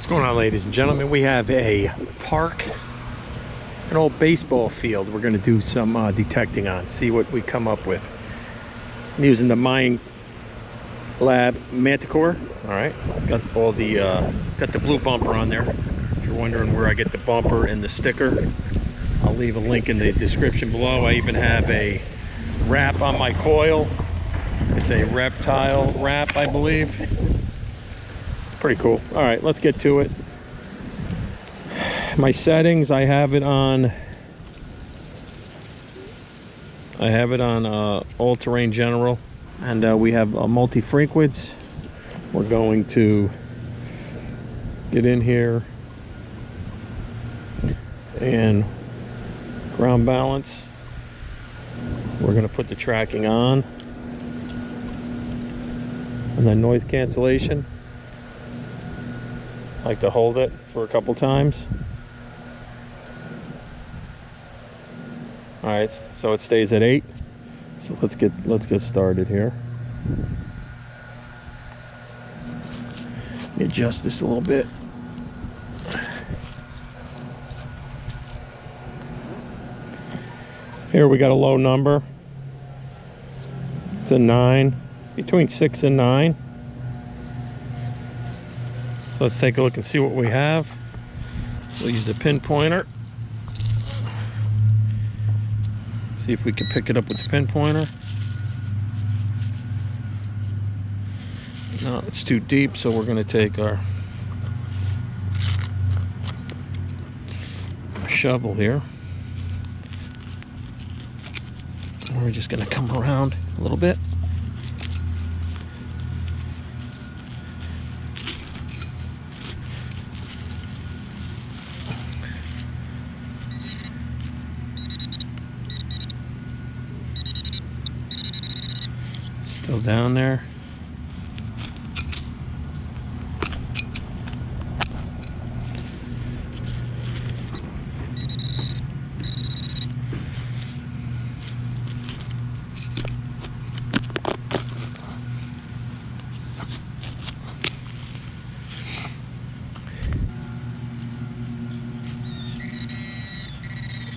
What's going on, ladies and gentlemen? We have a park, an old baseball field we're going to do some detecting on, see what we come up with. I'm using the Minelab Manticore. All right, got all the got the blue bumper on there. If you're wondering where I get the bumper and the sticker, I'll leave a link in the description below. I even have a wrap on my coil. It's a reptile wrap, I believe. Pretty cool. All right, let's get to it. My settings, I have it on all-terrain general, and we have multi-frequency. We're going to get in here and ground balance. We're going to put the tracking on, and then noise cancellation. I like to hold it for a couple times. All right, so it stays at 8. So let's get started here. Let me adjust this a little bit. Here we got a low number. It's a 9, between 6 and 9. So let's take a look and see what we have. We'll use the pinpointer. See if we can pick it up with the pinpointer. No, it's too deep, so we're going to take our shovel here. And we're just going to come around a little bit. Still down there.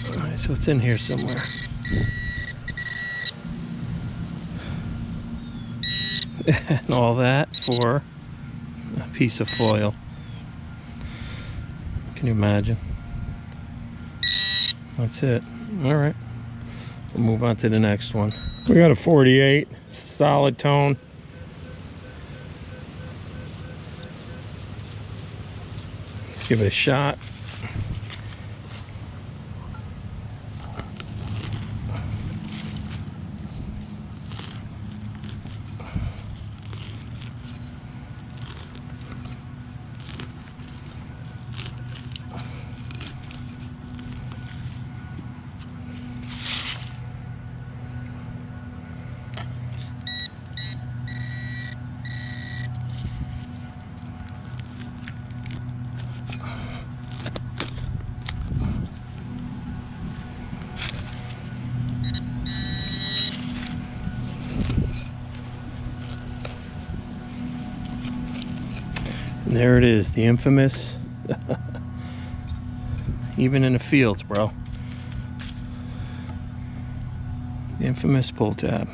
All right, so it's in here somewhere. And all that for a piece of foil. Can you imagine? That's it. All right, we'll move on to the next one. We got a 48 solid tone. Let's give it a shot. And there it is, the infamous, even in the fields, bro. The infamous pull tab.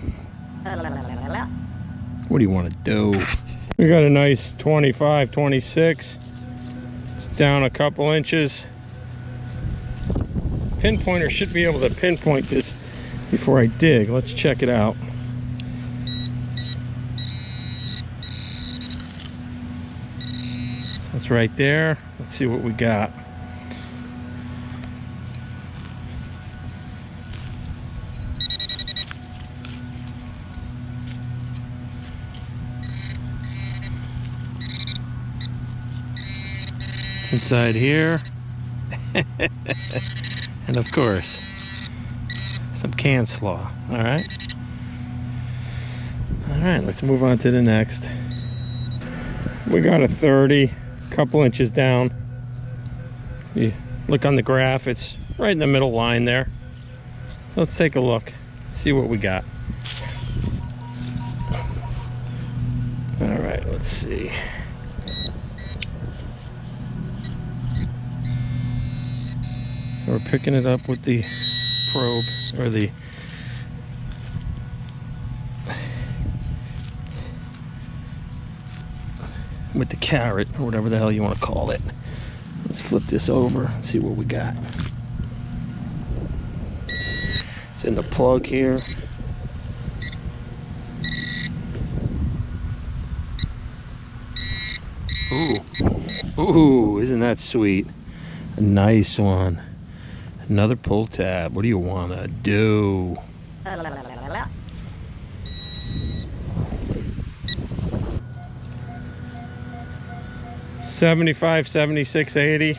What do you want to do? We got a nice 25, 26. It's down a couple inches. Pinpointer should be able to pinpoint this before I dig. Let's check it out. It's right there. Let's see what we got. It's inside here. And of course, some can slaw. All right. All right, let's move on to the next. We got a 30. Couple inches down. You look on the graph, it's right in the middle line there. So let's take a look, see what we got. All right, let's see. So we're picking it up with the probe, or the with the carrot, or whatever the hell you want to call it. Let's flip this over and see what we got. It's in the plug here. Ooh, isn't that sweet? A nice one. Another pull tab. What do you want to do? 75, 76, 80.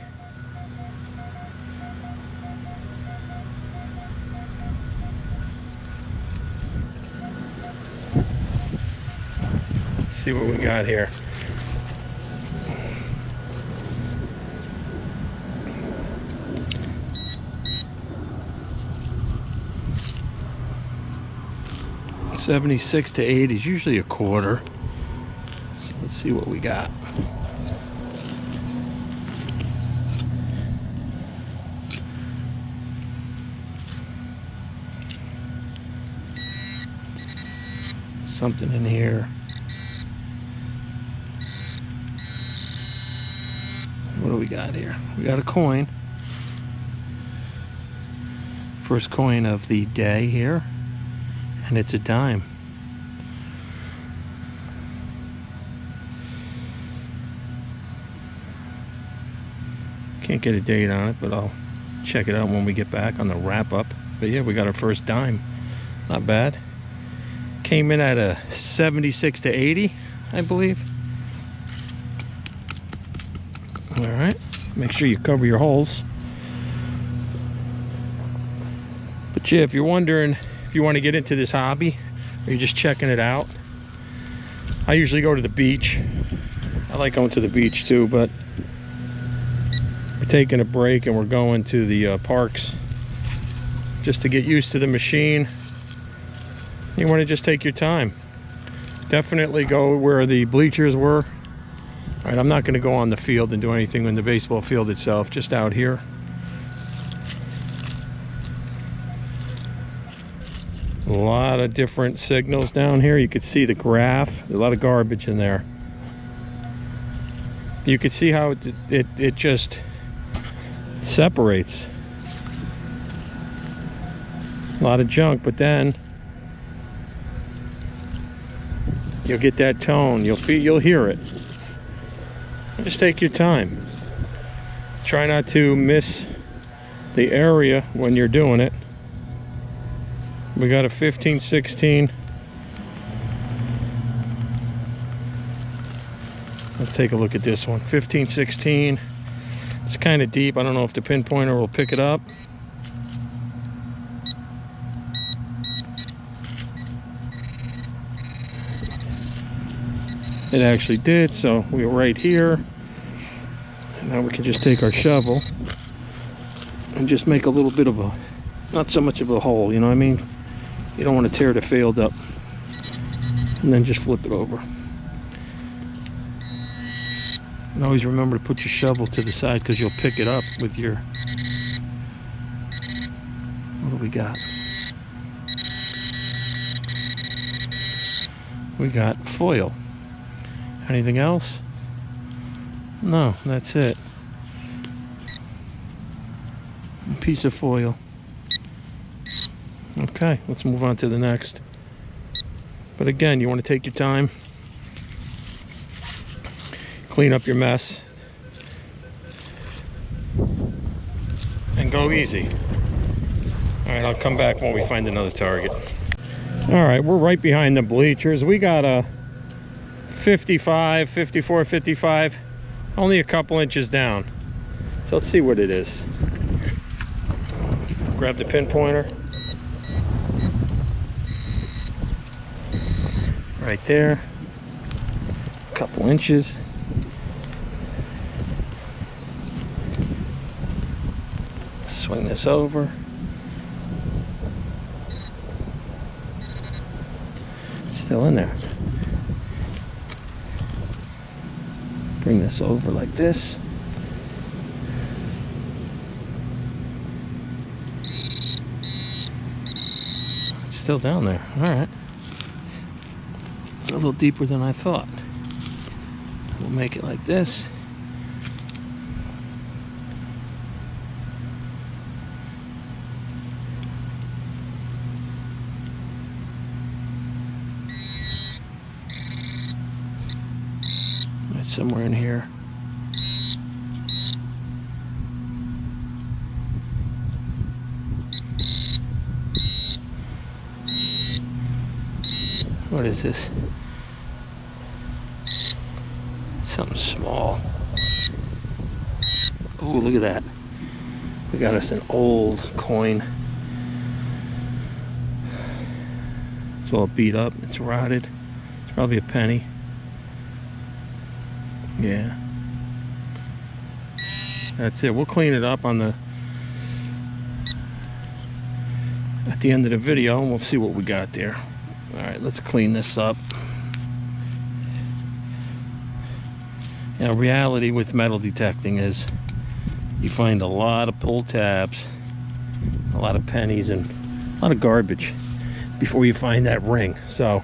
See what we got here. $76 to $80 is usually a quarter. So let's see what we got. Something in here. What do we got here? We got a coin. First coin of the day here. And it's a dime. Can't get a date on it, but I'll check it out when we get back on the wrap up. But yeah, we got our first dime. Not bad. Came in at a 76 to 80, I believe. All right, make sure you cover your holes. But yeah, if you're wondering if you want to get into this hobby, or you're just checking it out, I usually go to the beach. I like going to the beach too, but we're taking a break and we're going to the parks just to get used to the machine. You want to just take your time. Definitely go where the bleachers were. All right, I'm not going to go on the field and do anything in the baseball field itself, just out here. A lot of different signals down here. You could see the graph. There's a lot of garbage in there. You could see how it just separates. A lot of junk, but then you'll get that tone. You'll hear it. Just take your time. Try not to miss the area when you're doing it. We got a 15-16. Let's take a look at this one. 15-16. It's kind of deep. I don't know if the pinpointer will pick it up. It actually did, so we were right here. And now we can just take our shovel and just make a little bit of a, not so much of a hole, you know what I mean? You don't want to tear the field up. And then just flip it over. And always remember to put your shovel to the side because you'll pick it up with your... What do we got? We got foil. Anything else? No, that's it. A piece of foil. Okay, let's move on to the next. But again, you want to take your time. Clean up your mess. And go easy. Alright, I'll come back when we find another target. Alright, we're right behind the bleachers. We got a 55, 54, 55, only a couple inches down. So let's see what it is. Grab the pinpointer. Right there. A couple inches. Swing this over. Still in there. Bring this over like this. still down there. All right. A little deeper than I thought. We'll make it like this. Right somewhere in here. What is this? Something small. Oh, look at that. We got us an old coin. It's all beat up. It's rotted. It's probably a penny. Yeah. That's it. We'll clean it up on the at the end of the video and we'll see what we got there. Alright, let's clean this up. Now, reality with metal detecting is you find a lot of pull tabs, a lot of pennies, and a lot of garbage before you find that ring. So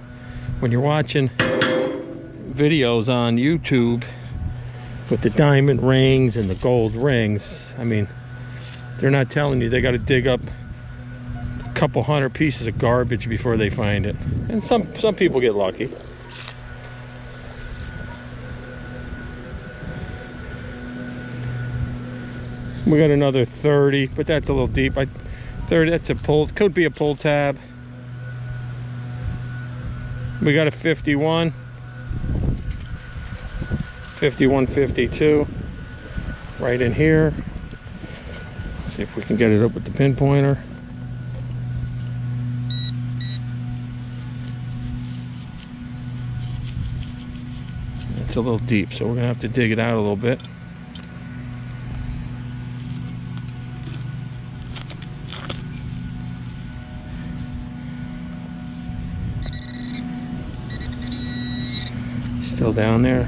when you're watching videos on YouTube with the diamond rings and the gold rings, I mean, they're not telling you they got to dig up a couple hundred pieces of garbage before they find it. And some people get lucky. We got another 30, but that's a little deep. 30, that's a pull, could be a pull tab. We got a 51, 51, 52, right in here. Let's see if we can get it up with the pinpointer. It's a little deep, so we're gonna have to dig it out a little bit. Still down there.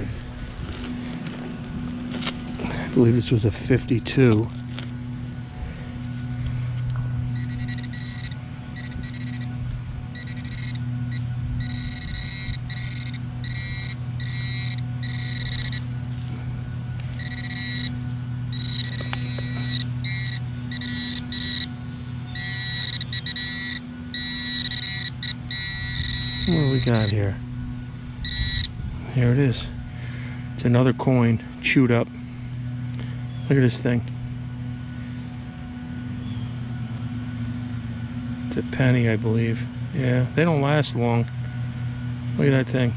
I believe this was a 52. What do we got here? Here it is. It's another coin, chewed up. Look at this thing. It's a penny, I believe. Yeah, they don't last long. Look at that thing.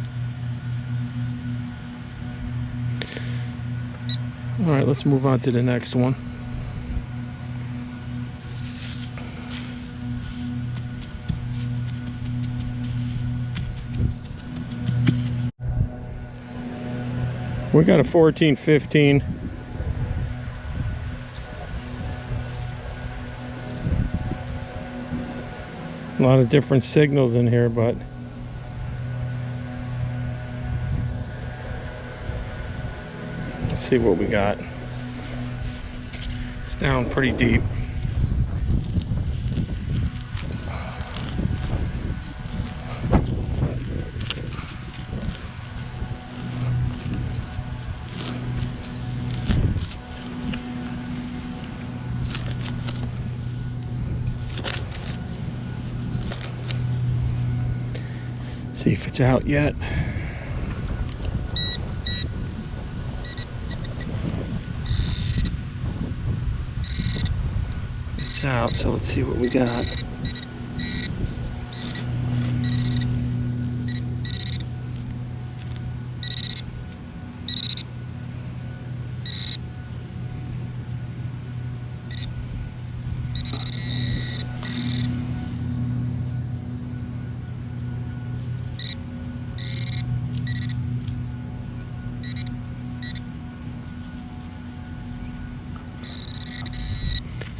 All right, let's move on to the next one. We got a 14, 15. A lot of different signals in here, but let's see what we got. It's down pretty deep. See if it's out yet. It's out, so let's see what we got.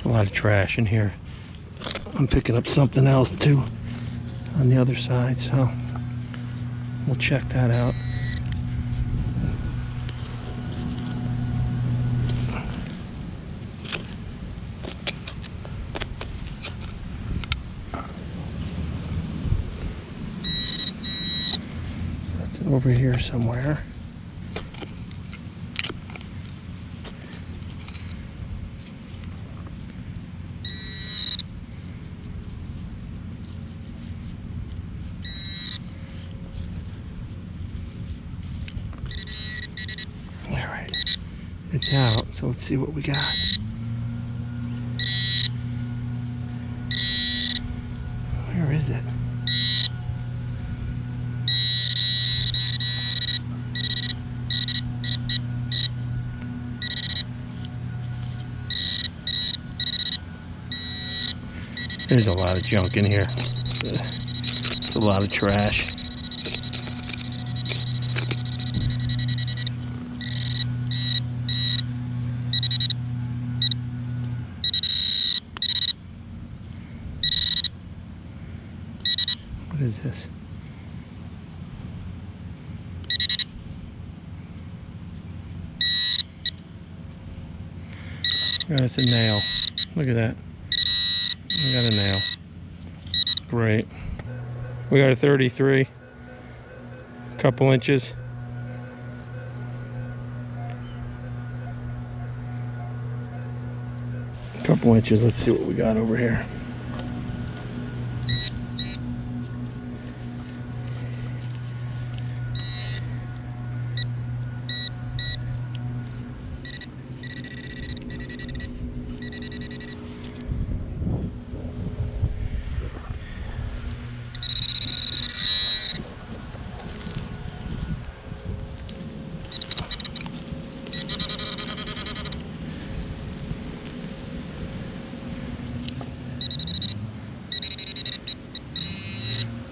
A lot of trash in here. I'm picking up something else too on the other side, so we'll check that out. over here somewhere. Alright, it's out, so let's see what we got. Where is it? There's a lot of junk in here. It's a lot of trash. What is this? Oh, it's a nail. Look at that. We got a nail. Great. We got a 33. Couple inches. Couple inches. Let's see what we got over here.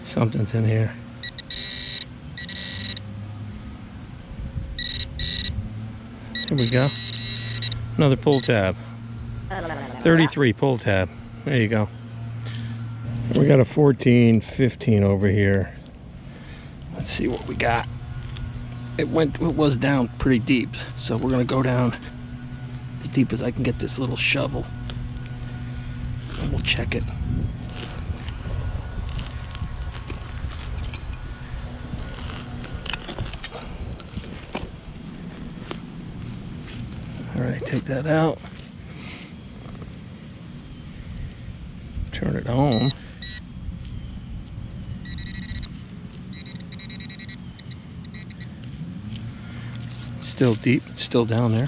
Something's in here. Here we go. Another pull tab. 33 pull tab. There you go. We got a 14, 15 over here. Let's see what we got. It was down pretty deep, so we're gonna go down as deep as I can get this little shovel. And we'll check it. Alright, take that out. Turn it on. Still deep, still down there.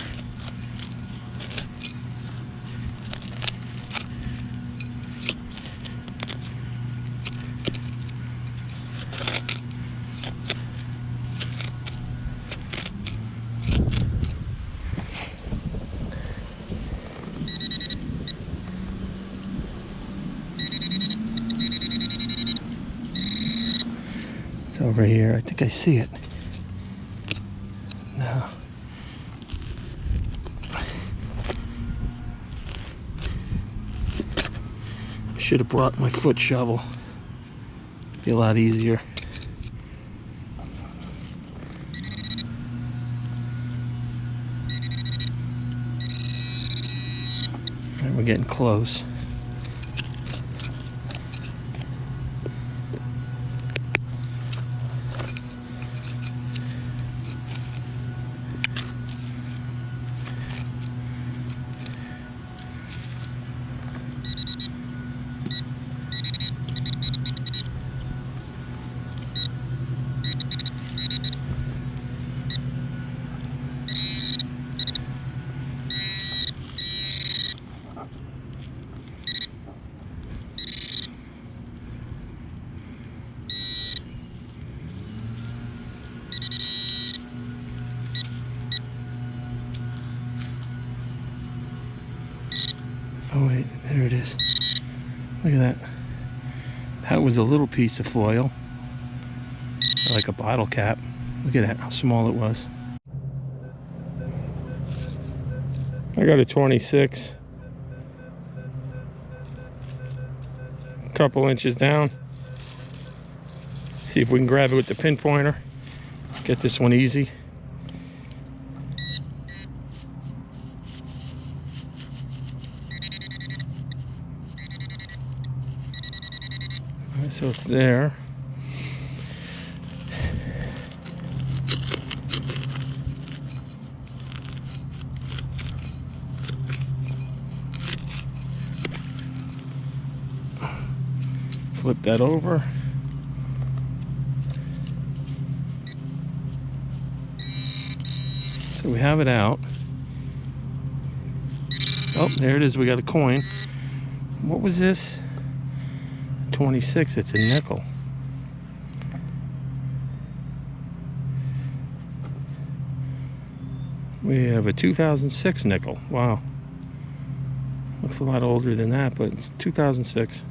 It's over here. I think I see it. No. I should have brought my foot shovel. Be a lot easier. All right, we're getting close. Oh wait, there it is. Look at that. That was a little piece of foil. Like a bottle cap. Look at that, how small it was. I got a 26. A couple inches down. See if we can grab it with the pinpointer. Get this one easy. So it's there. flip that over. So we have it out. Oh, there it is. We got a coin. What was this? 26. It's a nickel. We have a 2006 nickel. Wow. Looks a lot older than that, but it's 2006.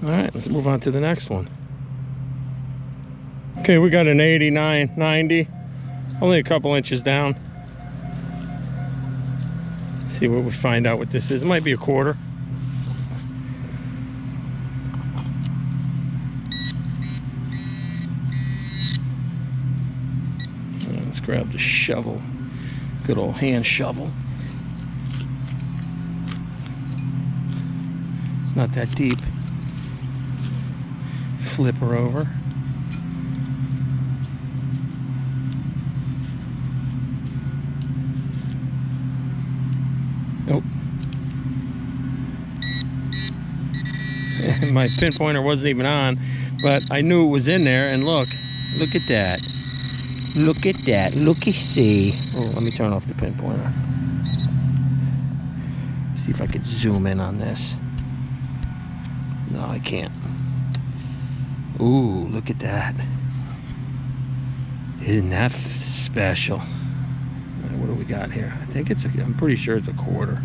All right, let's move on to the next one. Okay, we got an 89, 90. Only a couple inches down. See what we find out what this is. It might be a quarter. Let's grab the shovel. Good old hand shovel. It's not that deep. Flip her over. Nope. My pinpointer wasn't even on, but I knew it was in there, and look at that. Look at that. Looky-see. Oh, let me turn off the pinpointer. See if I could zoom in on this. No, I can't. Ooh, look at that. Isn't that special? What do we got here? I think it's I'm pretty sure it's a quarter.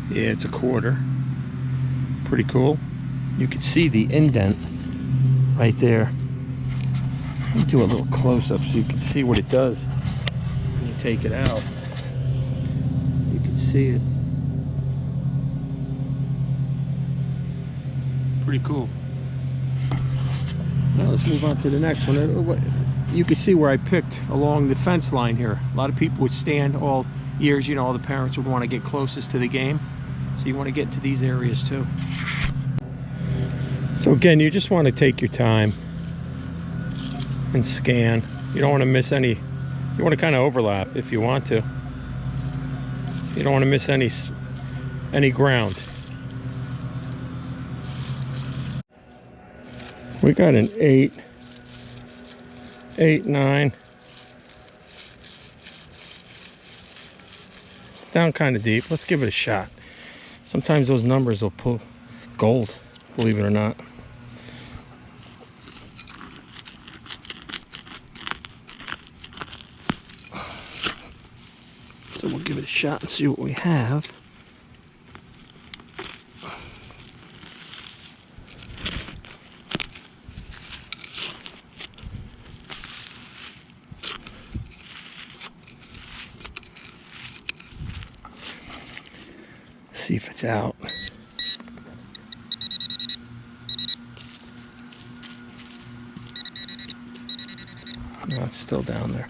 Yeah, it's a quarter. Pretty cool. You can see the indent right there. Let me do a little close-up so you can see what it does when you take it out. You can see it. Pretty cool. Now let's move on to the next one. You can see where I picked along the fence line here. A lot of people would stand all years, you know, all the parents would want to get closest to the game. So you want to get to these areas too. So again, you just want to take your time and scan. You don't want to miss any. You want to kind of overlap if you want to. You don't want to miss any ground. We got an 8, 9. It's down kind of deep. Let's give it a shot. Sometimes those numbers will pull gold, believe it or not. So we'll give it a shot and see what we have. See if it's out. No, it's still down there.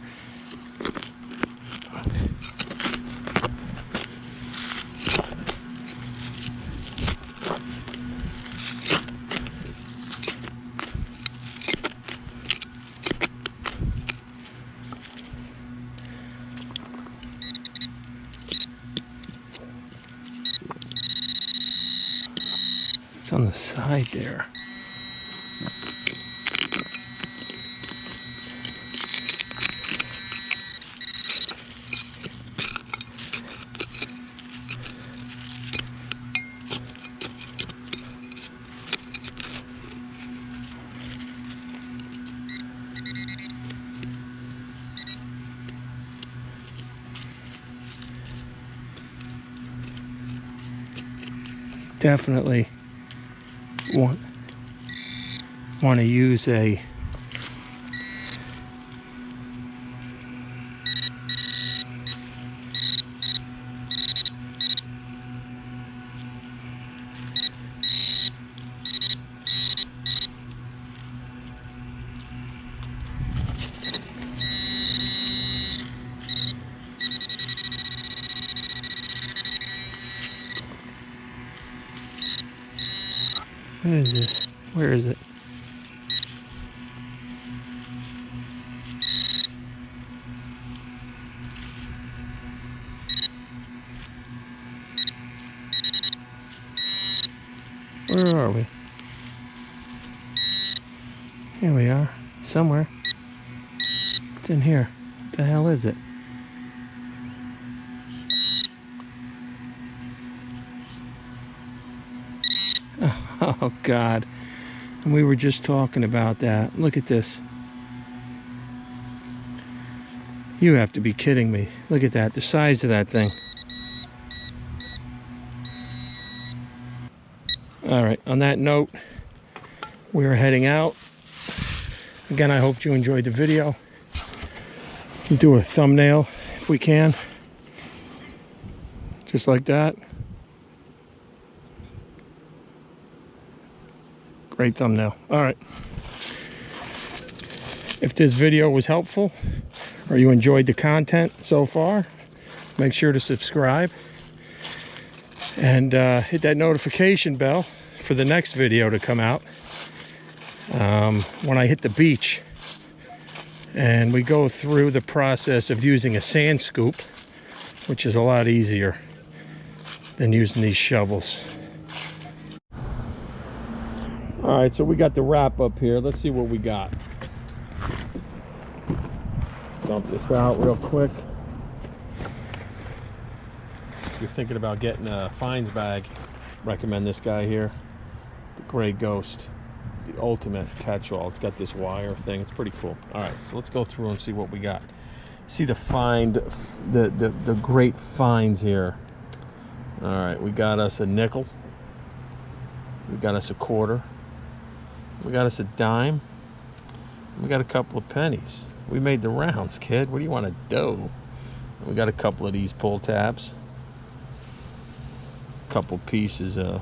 It's on the side there. Definitely want to use a What is this? Where is it? Where are we? Here we are. Somewhere. It's in here. What the hell is it? Oh, God. And we were just talking about that. Look at this. You have to be kidding me. Look at that. The size of that thing. All right. On that note, we're heading out. Again, I hope you enjoyed the video. We'll do a thumbnail if we can. Just like that. Great thumbnail. All right. If this video was helpful or you enjoyed the content so far, make sure to subscribe and hit that notification bell for the next video to come out when I hit the beach and we go through the process of using a sand scoop, which is a lot easier than using these shovels. All right, so we got the wrap up here. Let's see what we got. Dump this out real quick. If you're thinking about getting a fines bag, recommend this guy here, the Gray Ghost, the ultimate catch-all. It's got this wire thing. It's pretty cool. All right, so let's go through and see what we got. See the the great finds here. All right, we got us a nickel. We got us a quarter. We got us a dime. We got a couple of pennies. We made the rounds, kid. What do you want to do? We got a couple of these pull tabs. A couple pieces of,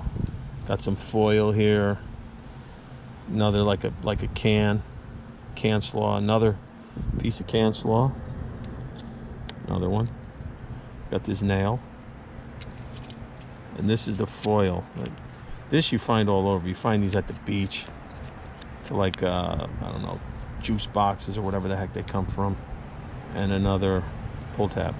got some foil here. Another like a can slaw. Another piece of can slaw. Another one. Got this nail. And this is the foil. This you find all over. You find these at the beach. For like, I don't know, juice boxes or whatever the heck they come from. And another pull tab.